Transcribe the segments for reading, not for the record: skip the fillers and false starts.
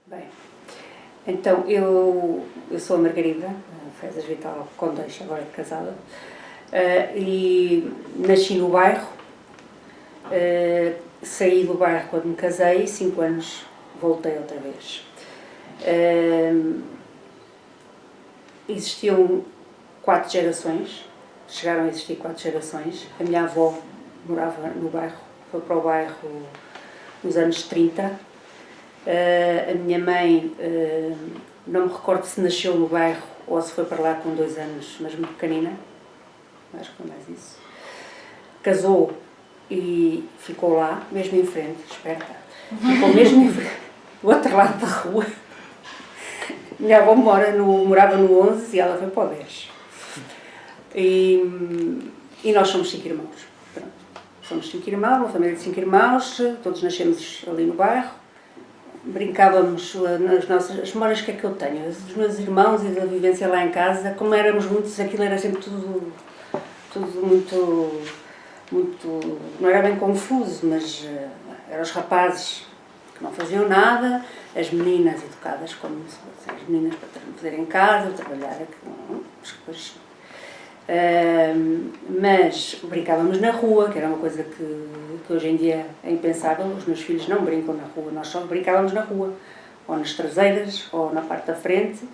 Bem, então eu sou a Margarida Fezas Vital Condeixa, agora casada, e nasci no bairro, saí do bairro quando me casei, 5 anos voltei outra vez. Existiam 4 gerações, chegaram a existir 4 gerações. A minha avó morava no bairro, foi para o bairro nos anos 30. A minha mãe, não me recordo se nasceu no bairro ou se foi para lá com 2 anos, mas muito pequenina, acho que foi mais isso. Casou e ficou lá, mesmo em frente, esperta, ficou mesmo em frente, do outro lado da rua. Minha avó morava no 11 e ela foi para o 10. E nós somos 5 irmãos. Pronto. Somos 5 irmãos, uma família de 5 irmãos, todos nascemos ali no bairro. Brincávamos nas nossas... As memórias que é que eu tenho? Dos meus irmãos e da vivência lá em casa, como éramos muitos, aquilo era sempre tudo muito... Não era bem confuso, mas eram os rapazes que não faziam nada, as meninas educadas como se fossem as meninas para fazer em casa, trabalhar, depois... mas brincávamos na rua, que era uma coisa que hoje em dia é impensável. Os meus filhos não brincam na rua, nós só brincávamos na rua, ou nas traseiras, ou na parte da frente.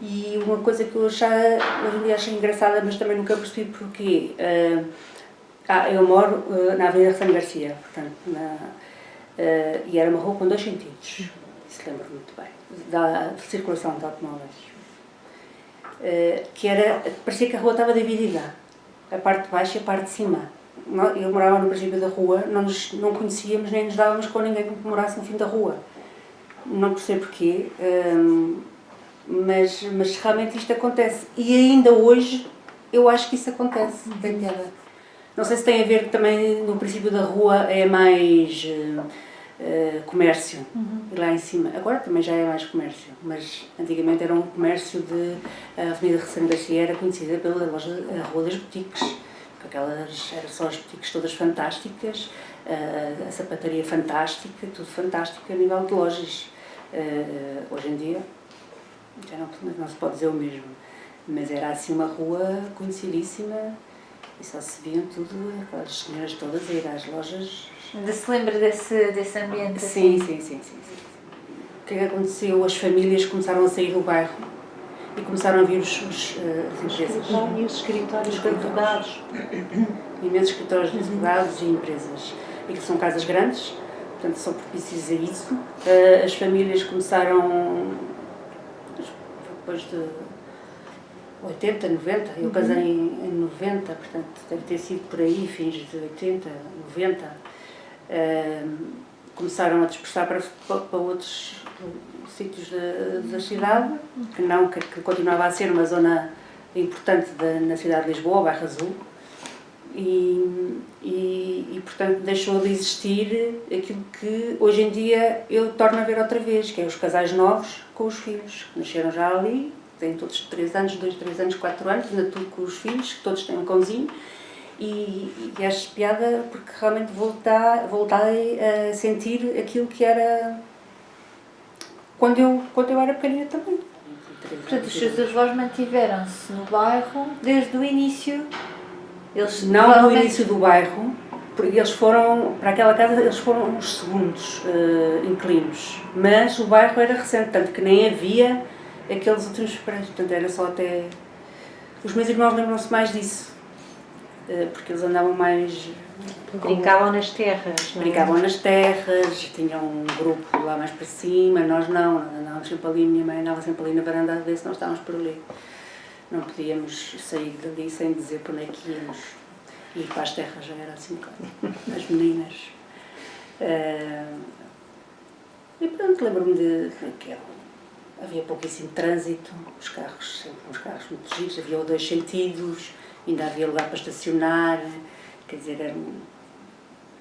E uma coisa que hoje em dia acho engraçada, mas também nunca percebi porquê. Eu moro na Avenida Ressano Garcia, portanto, e era uma rua com 2 sentidos, isso lembro muito bem, da circulação de automóveis. Parecia que a rua estava dividida, a parte de baixo e a parte de cima. Eu morava no princípio da rua, não conhecíamos nem nos dávamos com ninguém que morasse no fim da rua. Não percebo porquê, mas realmente isto acontece. E ainda hoje eu acho que isso acontece. Não sei se tem a ver também, no princípio da rua é mais comércio, e lá em cima. Agora também já é mais comércio, mas antigamente era um comércio de... A Avenida Ressano Garcia era conhecida pela loja, a Rua das Boutiques, porque aquelas eram só as boutiques todas fantásticas, a sapataria fantástica, tudo fantástico a nível de lojas. Hoje em dia já não se pode dizer o mesmo, mas era assim uma rua conhecidíssima e só se viam tudo, aquelas senhoras todas a ir às lojas. Ainda se lembra desse ambiente? Sim. O que é que aconteceu? As famílias começaram a sair do bairro e começaram a vir as empresas. E os escritórios de advogados. Imensos escritórios de advogados e empresas. E que são casas grandes, portanto são propícios a isso. As famílias começaram, depois de 80, 90, eu casei em 90, portanto deve ter sido por aí, fins de 80, 90. Começaram a dispersar para outros sítios da cidade, que continuava a ser uma zona importante na cidade de Lisboa, o Bairro Azul, e portanto deixou de existir aquilo que hoje em dia eu torno a ver outra vez, que é os casais novos com os filhos, que nasceram já ali, têm todos 3 anos, 2, 3 anos, 4 anos, ainda tudo com os filhos, que todos têm um cãozinho. E acho piada porque realmente voltei a sentir aquilo que era quando eu era pequenina também. Portanto, os seus avós mantiveram-se no bairro desde o início? Não do início do bairro, porque eles foram, para aquela casa, eles foram os segundos inquilinos, mas o bairro era recente, tanto que nem havia aqueles últimos prédios, portanto era só até... Os meus irmãos lembram-se mais disso. Porque eles andavam mais... Brincavam nas terras, não é? Brincavam nas terras, tinham um grupo lá mais para cima, nós não, andávamos sempre ali, minha mãe andava sempre ali na varanda a ver se nós estávamos por ali. Não podíamos sair dali sem dizer por onde é que íamos. E para as terras já era assim, claro, as meninas. E pronto, lembro-me de que havia pouquíssimo trânsito, os carros, sempre uns carros muito giros, havia 2 sentidos, ainda havia lugar para estacionar, quer dizer,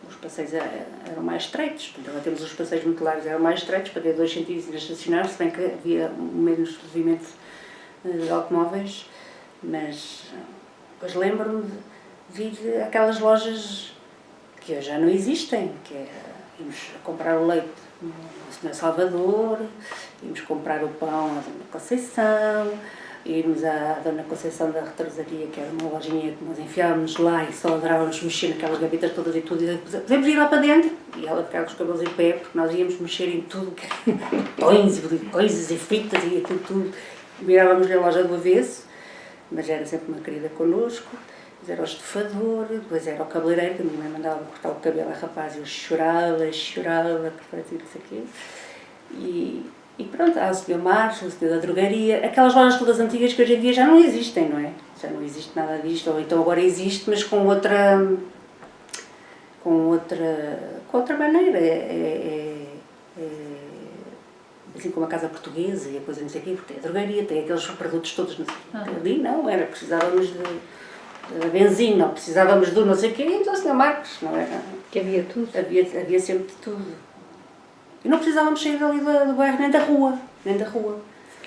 os passeios eram mais estreitos, agora temos os passeios muito largos, eram mais estreitos para ter 2 sentidos de estacionar, se bem que havia menos movimento de automóveis, mas depois lembro-me de vir aquelas lojas que hoje já não existem, que íamos comprar o leite no Salvador, íamos comprar o pão à Dona Conceição, irmos à Dona Conceição da Retrosaria, que era uma lojinha que nós enfiávamos lá e só adorávamos mexer naquelas gavetas todas e tudo, e podemos ir lá para dentro, e ela ficava com os cabelos em pé, porque nós íamos mexer em tudo, botões e coisas e fitas e aquilo tudo, virávamos na loja do avesso, mas era sempre uma querida connosco. Depois era o estufador, depois era o cabeleireiro, que a minha mãe mandava cortar o cabelo a rapaz, e eu chorava, que fazia isso aqui. E pronto, há o Senhor Marcos, o Senhor da Drogaria, aquelas lojas todas antigas que hoje em dia já não existem, não é? Já não existe nada disto, ou então agora existe, mas com outra maneira. Assim como a Casa Portuguesa e a coisa não sei o quê, porque tem a drogaria, tem aqueles produtos todos, não sei o quê. Ali não, precisávamos de benzina, precisávamos do não sei o quê, então o Senhor Marcos, não era? Que havia tudo. Havia sempre de tudo. E não precisávamos sair dali do bairro, nem da rua.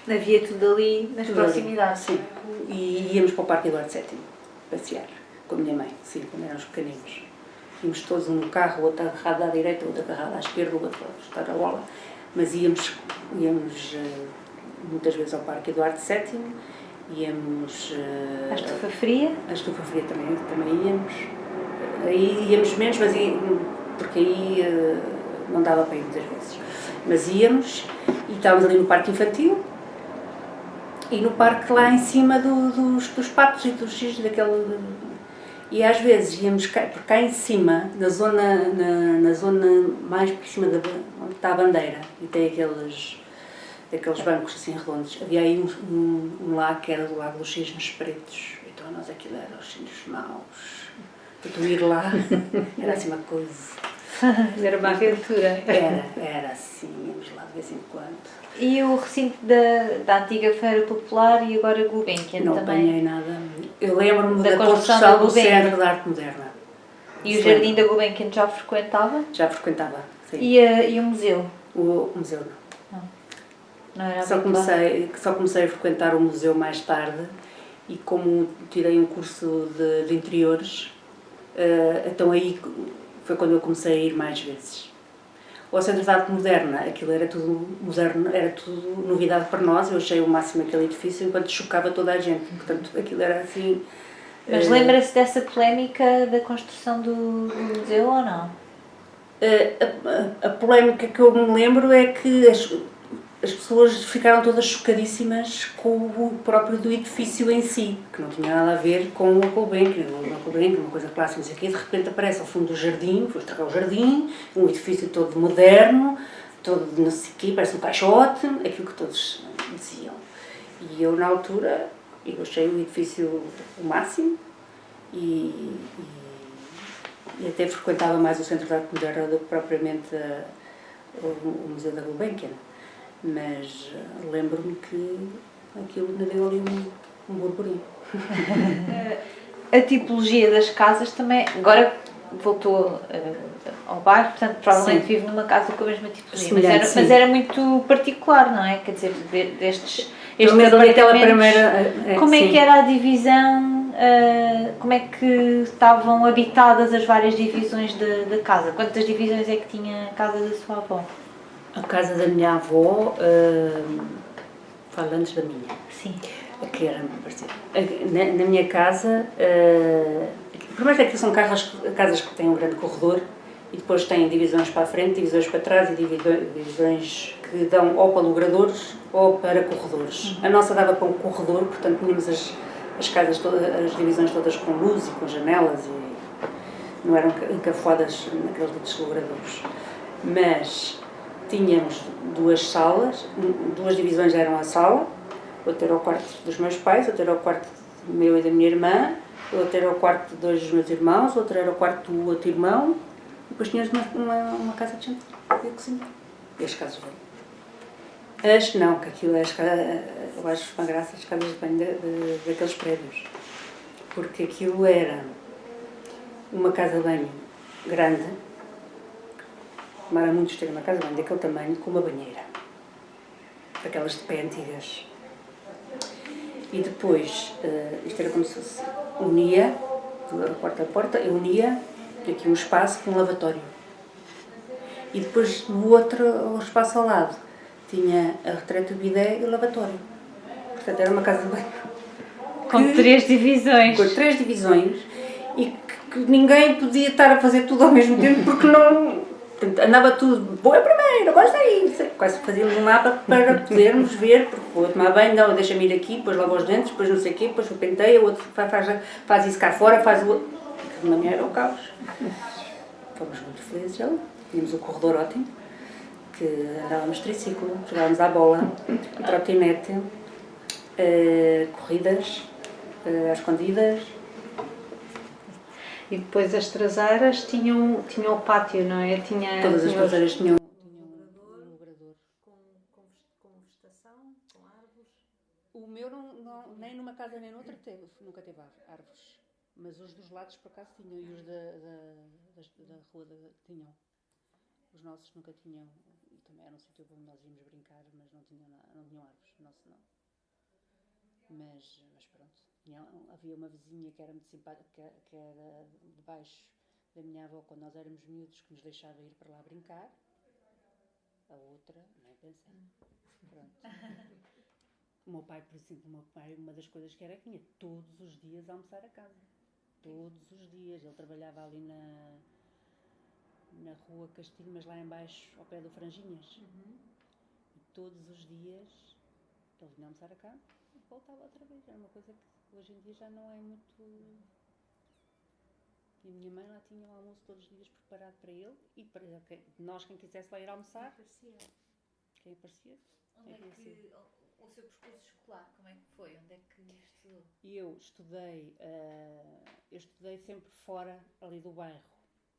Havia tudo ali nas Tudo proximidades. Sim. E íamos para o Parque Eduardo VII, passear, com a minha mãe, sim, quando éramos pequeninos. Íamos todos um no carro, o outro agarrado à direita, o outro agarrado à esquerda, o outro a estar a bola. Mas íamos muitas vezes ao Parque Eduardo VII, íamos... A Estufa Fria? A Estufa Fria também íamos. Aí íamos menos, mas porque aí não dava para ir muitas vezes. Mas íamos e estávamos ali no Parque Infantil e no parque lá em cima dos patos e dos xixi daquele... E às vezes íamos por cá em cima, na zona mais por cima onde está a bandeira, e tem aqueles bancos assim redondos. Havia aí um lago que era do Lago dos Cisnes Pretos, então nós aquilo era os cisnes maus. Para tu ir lá, era assim uma coisa. Era uma aventura. Era assim, íamos lá de vez em quando. E o recinto da antiga Feira Popular e agora Gulbenkian Não também? apanhei nada. Eu lembro-me Da da construção construção do do Centro de Arte Moderna. E o Jardim da Gulbenkian já frequentava? Já frequentava, sim. E o museu? O museu não. Não era Só comecei a frequentar o museu mais tarde e como tirei um curso de interiores, então aí foi quando eu comecei a ir mais vezes. O Centro de Arte Moderna, aquilo era tudo moderno, era tudo novidade para nós, eu achei o máximo aquele edifício enquanto chocava toda a gente, portanto aquilo era assim... Mas lembra-se dessa polémica da construção do museu ou não? A polémica que eu me lembro é que as pessoas ficaram todas chocadíssimas com o próprio do edifício em si, que não tinha nada a ver com o Gulbenkian, uma coisa clássica, não sei o quê, de repente aparece ao fundo do jardim, foi estragar o jardim, um edifício todo moderno, todo não sei o quê, parece um caixote, aquilo que todos diziam. E eu, na altura, eu achei o edifício o máximo e até frequentava mais o Centro de Arte Moderna do que propriamente o Museu da Gulbenkian. Mas lembro-me que aquilo me deu ali um burburinho. A tipologia das casas também, agora voltou ao bairro, portanto provavelmente Sim. vive numa casa com a mesma tipologia, mas era muito particular, não é? Quer dizer, destes apartamentos, como é que era a divisão, como é que estavam habitadas as várias divisões da casa? Quantas divisões é que tinha a casa da sua avó? A casa da minha avó, falo antes da minha. Sim. Que era parecida. Na minha casa, primeiro é que são casas que têm um grande corredor e depois têm divisões para a frente, divisões para trás e divisões que dão ou para logradores ou para corredores. A nossa dava para um corredor, portanto tínhamos as casas todas, as divisões todas com luz e com janelas e não eram encafuadas naqueles outros logradores. Mas tínhamos duas salas, duas divisões eram a sala, outra era o quarto dos meus pais, outra era o quarto meu e da minha irmã, outra era o quarto de dois dos meus irmãos, outra era o quarto do outro irmão, e depois tínhamos uma casa de jantar e a cozinha. E as casas de banho. Não, que aquilo é eu acho uma graça as casas de banho daqueles prédios. Porque aquilo era uma casa de banho grande, tomara muitos ter uma casa de banho daquele tamanho, com uma banheira. Daquelas de pé antigas. E depois, isto era como se fosse, unia, da porta a porta, eu unia aqui um espaço com um lavatório. E depois no outro, o espaço ao lado, tinha a retrete, o bidé e o lavatório. Portanto, era uma casa de banho. Com 3 divisões. Com 3 divisões e que ninguém podia estar a fazer tudo ao mesmo tempo porque não... Portanto, andava tudo, vou a primeira, gosto disso. Quase fazíamos um mapa para podermos ver, porque vou tomar banho, não, deixa-me ir aqui, depois lavo os dentes, depois não sei o quê, depois o penteia, o outro faz isso cá fora, faz o outro. De manhã era o caos. Fomos muito felizes ali. Tínhamos um corredor ótimo, que andávamos triciclo, jogávamos à bola, trotinete, corridas, às escondidas. E depois as traseiras tinham o pátio, não é? Todas as traseiras tinham um logrador com vegetação, com árvores. O meu nem numa casa nem noutra nunca teve árvores. Mas os dos lados por acaso tinham e os da rua tinham. Os nossos nunca tinham. Também era um sítio onde nós íamos brincar, mas não tinham árvores. O nosso não. Mas pronto. Havia uma vizinha que era muito simpática, que era de baixo da minha avó quando nós éramos miúdos, que nos deixava ir para lá brincar. A outra, nem pensar. Pronto. O meu pai, por exemplo, uma das coisas que era que vinha todos os dias a almoçar a casa. Todos os dias. Ele trabalhava ali na rua Castilho, mas lá em baixo, ao pé do Franjinhas. E todos os dias ele vinha almoçar a casa e voltava outra vez. Era uma coisa que hoje em dia já não é muito... E a minha mãe lá tinha o almoço todos os dias preparado para ele e para nós, quem quisesse lá ir almoçar. Quem aparecia. Onde é que... O seu percurso escolar, como é que foi? Onde é que estudou? Eu estudei sempre fora ali do bairro.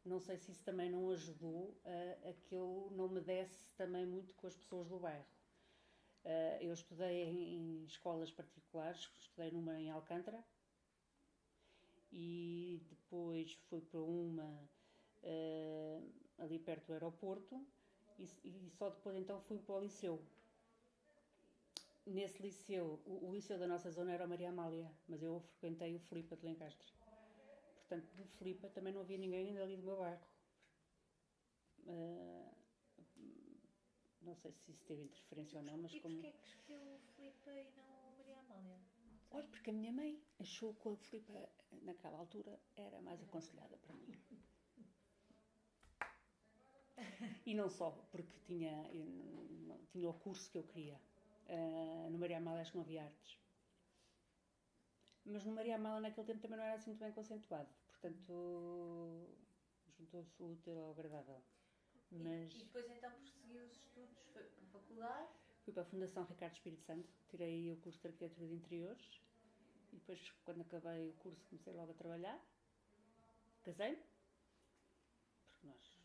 Não sei se isso também não ajudou a que eu não me desse também muito com as pessoas do bairro. Eu estudei em escolas particulares, estudei numa em Alcântara e depois fui para uma ali perto do aeroporto e só depois então fui para o liceu. Nesse liceu, o liceu da nossa zona era o Maria Amália, mas eu frequentei o Filipa de Lencastre. Portanto, do Filipa também não havia ninguém ainda ali do meu bairro. Não sei se isso teve interferência ou não, mas como... E porquê é que escolheu o Filipa e não a Maria Amália? Olha, porque a minha mãe achou que a Filipa, naquela altura, era mais aconselhada para mim. E não só, porque tinha o curso que eu queria. No Maria Amália acho que não havia artes. Mas no Maria Amália naquele tempo também não era assim muito bem conceituado. Portanto, juntou-se o útil ao agradável. Mas... E depois então prosseguiu os estudos, foi para a faculdade? Fui para a Fundação Ricardo Espírito Santo, tirei o curso de Arquitetura de Interiores e depois, quando acabei o curso, comecei logo a trabalhar. Casei-me, porque nós,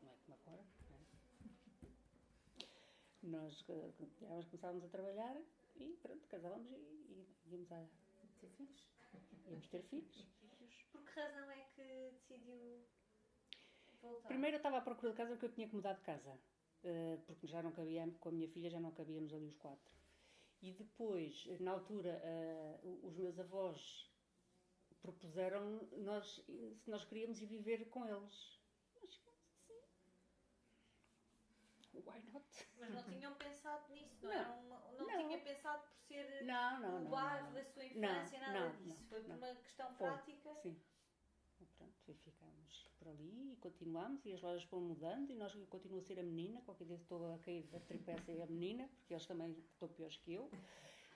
não é como agora, não é? Nós começávamos a trabalhar e pronto, casávamos e íamos ter filhos. Íamos ter filhos. Por que razão é que decidiu voltar? Primeiro eu estava à procura de casa porque eu tinha que mudar de casa. Porque já não cabia, com a minha filha já não cabíamos ali os 4. E depois, na altura, os meus avós propuseram se nós queríamos ir viver com eles. Nós sim. Why not? Mas não tinham pensado nisso, Não tinha pensado por ser o bairro da sua infância, nada disso. Foi por uma questão prática? Sim. Pronto, e ficámos por ali e continuámos e as lojas foram mudando e nós continuo a ser a menina, qualquer dia estou a cair da tripécia e a menina, porque eles também estão piores que eu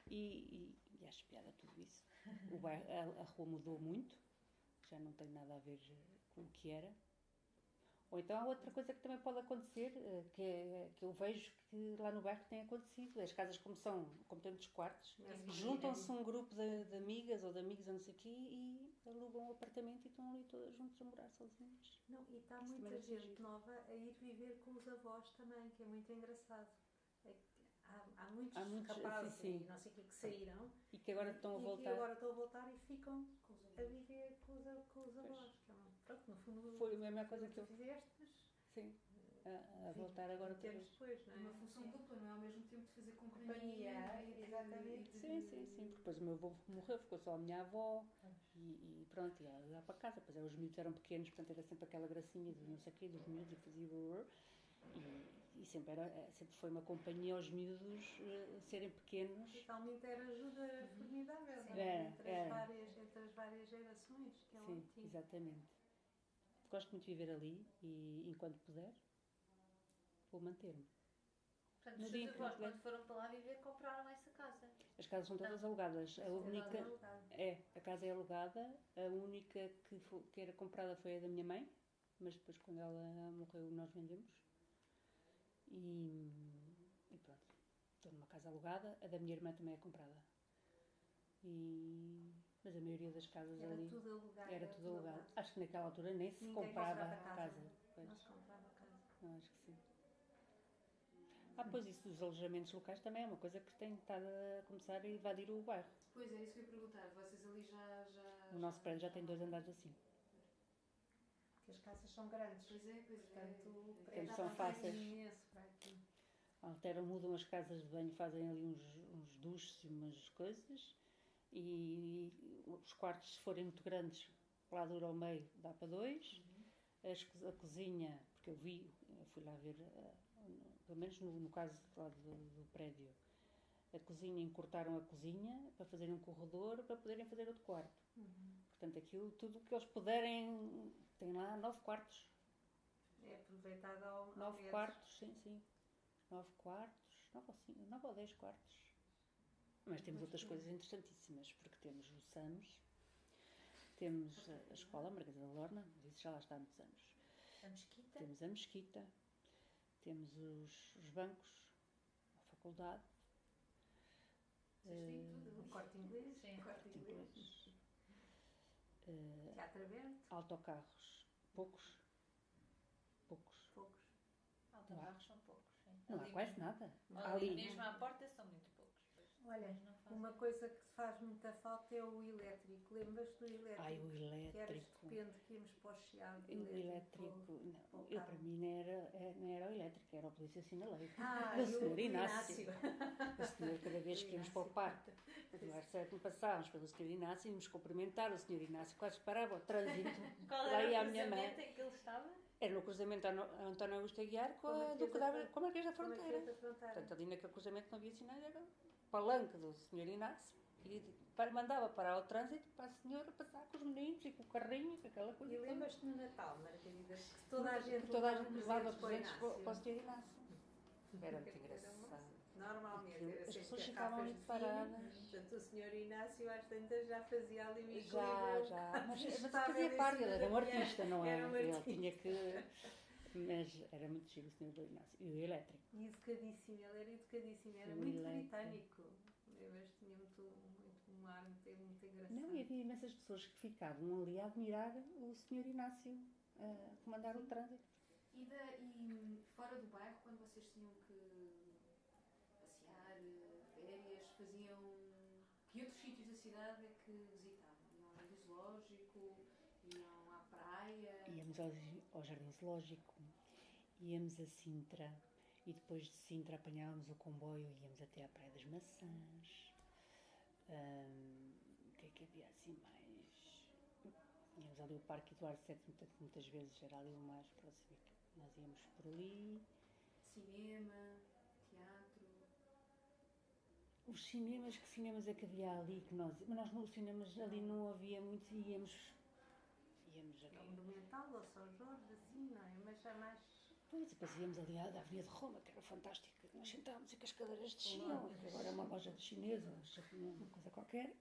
e acho piada tudo isso. A rua mudou muito, já não tem nada a ver com o que era. Ou então há outra coisa que também pode acontecer, que eu vejo que lá no bairro tem acontecido. As casas como têm muitos quartos, juntam-se um grupo de amigas ou de amigos ou não sei o quê e alugam um apartamento e estão ali todas juntas a morar sozinhas. Não, e está muita gente nova a ir viver com os avós também, que é muito engraçado. Há muitos rapazes e não sei o que saíram e que agora estão a voltar. E agora estão a voltar e ficam a viver com os avós. Pronto, no fundo, foi a mesma coisa que eu fizeste, mas sim, a voltar agora depois, não é? Uma função dupla, não é? Ao mesmo tempo de fazer companhia. Exatamente. Sim, porque depois o meu avô morreu, ficou só a minha avó e pronto, ia lá para casa. Depois os miúdos eram pequenos, portanto era sempre aquela gracinha de não sei o quê, dos miúdos e fazia e e sempre foi uma companhia aos miúdos serem pequenos. Totalmente era ajuda formidável, não Era, entre, era. Entre as várias gerações, que é Sim, ótimo. exatamente. Gosto muito de viver ali e enquanto puder vou manter-me. Portanto, No os dia seus em que avós, puder. quando foram para lá viver, compraram essa casa. As casas são todas alugadas. A única alugada. a casa é alugada. A única que era comprada foi a da minha mãe, mas depois quando ela morreu nós vendemos. E pronto, estou numa casa alugada. A da minha irmã também é comprada. Mas a maioria das casas Era ali tudo alugado. era tudo alugado. Acho que naquela altura nem se Ninguém comprava comprava casa. Não Pois, se comprava casa. não, acho que sim. Pois isso dos alojamentos locais também é uma coisa que tem estado a começar a invadir o bairro. Pois é, isso que eu ia perguntar. Vocês ali já... O nosso prédio já tem 2 andares assim. Porque as casas são grandes. Pois é. Portanto, o Portanto, prédio são está fáceis. imenso para aqui. Alteram, mudam as casas de banho, fazem ali uns duches e umas coisas. E os quartos, se forem muito grandes, lá dura ao meio, dá para 2. A cozinha, porque eu fui lá ver, pelo menos no caso lá do prédio, a cozinha, encurtaram a cozinha para fazerem um corredor para poderem fazer outro quarto. Portanto, aquilo, tudo o que eles puderem, tem lá 9 quartos. É aproveitado ao 9 menos. quartos, sim. 9 quartos, 9 ou 10 quartos. Mas temos outras coisas interessantíssimas, porque temos o SAMS, temos a escola, a Marquesa da Lorna, isso já lá está há muitos anos. A mesquita. Temos a mesquita, temos os bancos, a faculdade. Vocês têm tudo O ali. Corte Inglês. Sim. Corte inglês. Depois, Teatro aberto. autocarros, poucos. Poucos. Autocarros são poucos, sim. Não há Ali quase mesmo- nada. Ali mesmo à porta são muito poucos. Pois. Olha, Mas não fazem. uma coisa que faz muita falta é o elétrico. Lembras-te do elétrico? Ai, o Que era elétrico. estupendo, que íamos para o Chiado. O elétrico, não, eu para mim não era o elétrico, era o polícia sinaleiro. Ah, O e senhor Inácio. Inácio. O senhor, cada vez que íamos para o parque, no ar certo, passávamos pelo senhor Inácio, íamos cumprimentar o senhor Inácio, quase parava o trânsito. Qual Lá ia era a o minha mãe. cruzamento em que ele estava? Era no cruzamento António Augusto Aguiar com a Marquês da Fronteira. Portanto, ali naquele cruzamento não havia sinal, era o palanque do senhor Inácio. E mandava parar o trânsito para a senhora passar com os meninos e com o carrinho e com aquela coisa. E lembras-te no Natal, Margarida, que toda a gente levava presentes presentes para o senhor Inácio. Era muito engraçado. Normalmente Aquilo, era as sempre pessoas ficavam ali garrafas de paradas. vinho. Portanto, o senhor Inácio às tantas já fazia ali um Já. Mas fazia parte, ele era um artista, não é? Era um Ele artista. tinha que. Mas era muito giro o senhor do Inácio. E o elétrico. E educadíssimo, ele era educadíssimo, era O muito elétrico. britânico. Lembras, tinha muito um ar muito engraçado. Não, e havia imensas pessoas que ficavam ali a admirar o senhor Inácio a comandar o trânsito. E fora do bairro, quando vocês tinham que passear, férias, faziam... Que outros sítios da cidade é que visitavam? Iam ao zoológico, iam à praia... Íamos ao Jardim Zoológico, íamos a Sintra e depois de Sintra apanhávamos o comboio e íamos até à Praia das Maçãs. O que é que havia assim mais? Íamos ali ao Parque Eduardo VII, muitas vezes era ali o mais próximo. Nós íamos por ali. Cinema, teatro... Os cinemas, que cinemas é que havia ali que nós... Mas nós nos cinemas ali não havia muito, íamos É ali. um monumental, ou São Jorge, assim, não é? Mas já mais... Pois, depois íamos ali à Avenida de Roma, que era fantástica, nós sentávamos e que as cadeiras desciam, e que agora é uma loja de chinesa, uma coisa qualquer.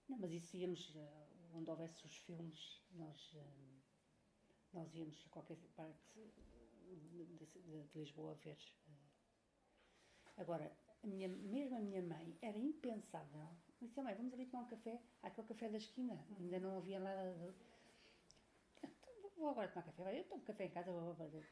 Não, mas isso íamos, onde houvesse os filmes, nós íamos a qualquer parte de Lisboa ver. Agora, mesmo a minha mãe, era impensável. Eu disse, mãe, vamos ali tomar um café, àquele café da esquina, ainda não havia nada de... Então, vou agora tomar café, vai, eu tomo café em casa, vou fazer.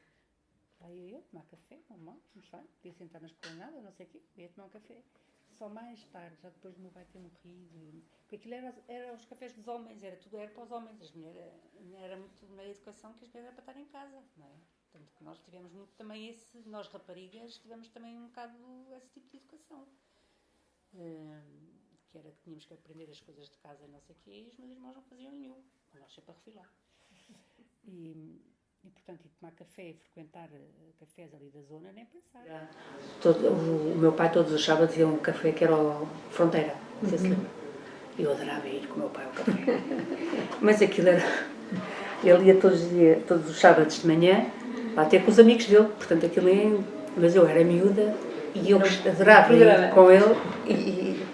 Vai eu tomar café, vamos lá, podia sentar na esplanada, não sei o quê, ia tomar um café. Só mais tarde, já depois do meu pai ter morrido. Porque aquilo era os cafés dos homens, tudo era para os homens. As mulheres, era muito na educação que as mulheres eram para estar em casa, não é? Tanto que nós tivemos muito também nós raparigas, tivemos também um bocado esse tipo de educação. Que era que tínhamos que aprender as coisas de casa e não sei o quê, e os meus irmãos não faziam nenhum. Nós sempre a refilar. E, portanto, ir tomar café e frequentar cafés ali da zona, nem pensar. O meu pai todos os sábados ia a um café que era o Fronteira, não sei se lembra. Eu adorava ir com o meu pai ao café. Mas aquilo era... Ele ia todos os sábados de manhã, lá ter com os amigos dele, portanto aquilo ia... Mas eu era miúda e eu adorava ir com ele,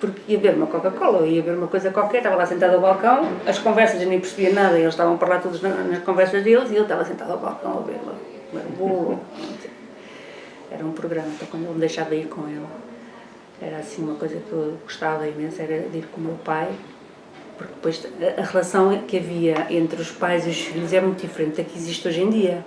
porque ia beber uma Coca-Cola, ia beber uma coisa qualquer, estava lá sentado ao balcão, as conversas eu nem percebia nada, eles estavam para lá todos nas conversas deles e eu estava sentado ao balcão a beber um bolo. Era um programa, então quando ele me deixava ir com ele, era assim uma coisa que eu gostava imenso, era de ir com o meu pai, porque depois a relação que havia entre os pais e os filhos é muito diferente da que existe hoje em dia.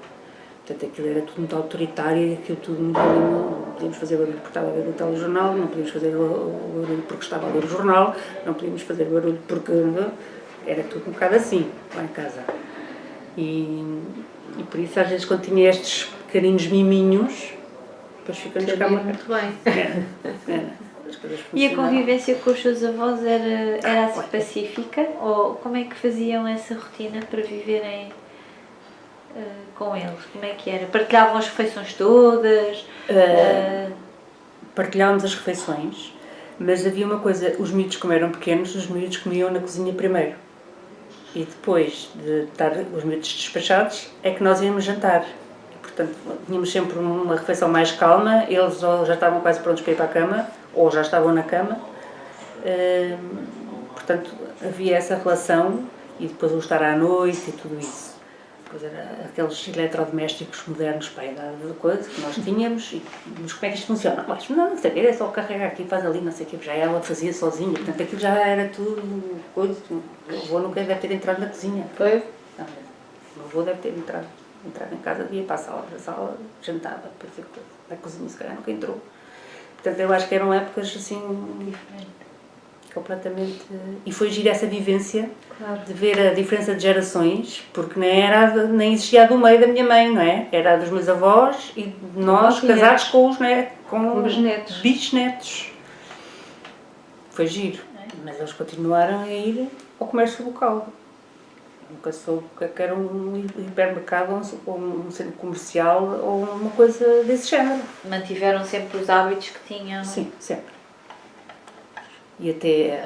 Portanto, aquilo era tudo muito autoritário e aquilo tudo não podíamos fazer barulho porque estava a ver o telejornal, não podíamos fazer barulho porque estava a ler o jornal, não podíamos fazer barulho porque... Era tudo um bocado assim, lá em casa. E por isso, às vezes, quando tinha estes pequeninos miminhos, depois ficamos cá muito bem. As coisas E a funcionavam. convivência com os seus avós era assim pacífica? Ou como é que faziam essa rotina para viverem com eles? Como é que era? Partilhavam as refeições todas? Partilhávamos as refeições, mas havia uma coisa, os miúdos como eram pequenos, os miúdos comiam na cozinha primeiro. E depois de estar os miúdos despachados, é que nós íamos jantar. E, portanto, tínhamos sempre uma refeição mais calma, eles já estavam quase prontos para ir para a cama, ou já estavam na cama. Portanto, havia essa relação, e depois o estar à noite e tudo isso. Depois era aqueles eletrodomésticos modernos para a idade de coisa que nós tínhamos, mas como é que isto funciona? Mas não sei, é só carregar aqui, faz ali, não sei o que, já ela fazia sozinha, portanto aquilo já era tudo coisa. O avô nunca deve ter entrado na cozinha. Foi? Não, o avô deve ter entrado em casa, ia para a sala jantava, depois na cozinha se calhar nunca entrou. Portanto eu acho que eram épocas assim completamente... E foi gira essa vivência, claro, de ver a diferença de gerações, porque nem existia a do meio da minha mãe, não é? Era a dos meus avós e nós casados com os bisnetos. Bisnetos. Foi giro, mas eles continuaram a ir ao comércio local. Nunca soube que era um hipermercado ou um centro comercial ou uma coisa desse género. Mantiveram sempre os hábitos que tinham? Sim, sempre. E até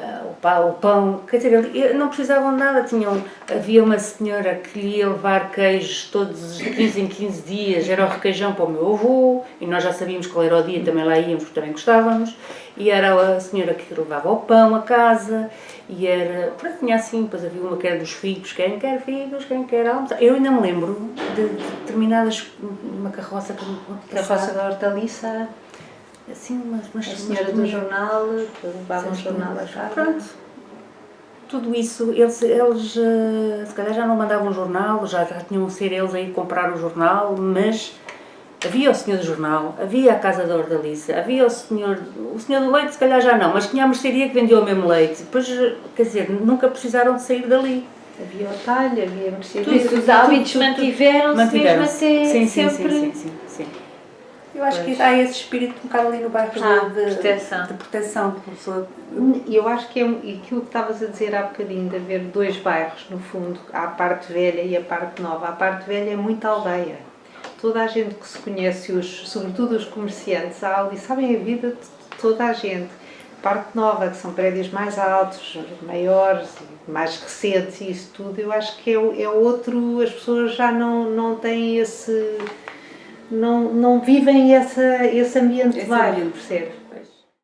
o pão, quer dizer, não precisavam de nada, havia uma senhora que lhe ia levar queijos todos os 15 em 15 dias, era o requeijão para o meu avô, e nós já sabíamos qual era o dia, também lá íamos, porque também gostávamos, e era a senhora que levava o pão a casa, e era, pronto, tinha assim, depois havia uma que era dos figos, quem quer figos, quem quer almoçar. Eu ainda me lembro de determinadas, uma carroça que Carroça da hortaliça. Assim, a senhora do jornal, que levava um jornal a casa. Pronto. Tudo isso, eles se calhar já não mandavam um jornal, já tinham de ser eles a ir comprar o jornal, mas havia o senhor do jornal, havia a casa da hortaliça, havia o senhor do leite, se calhar já não, mas tinha a mercearia que vendia o mesmo leite. Depois, quer dizer, nunca precisaram de sair dali. Havia o talho, havia a mercearia. Tudo, os hábitos mantiveram-se mesmo até sempre... Sim. Eu acho que há esse espírito um bocado ali no bairro de proteção. E eu acho que é aquilo que estavas a dizer há bocadinho, de haver dois bairros, no fundo, há a parte velha e a parte nova. A parte velha é muita aldeia. Toda a gente que se conhece, sobretudo os comerciantes, ali sabem a vida de toda a gente. A parte nova, que são prédios mais altos, maiores, mais recentes e isso tudo, eu acho que é outro, as pessoas já não têm esse... Não vivem esse ambiente de bairro, percebe?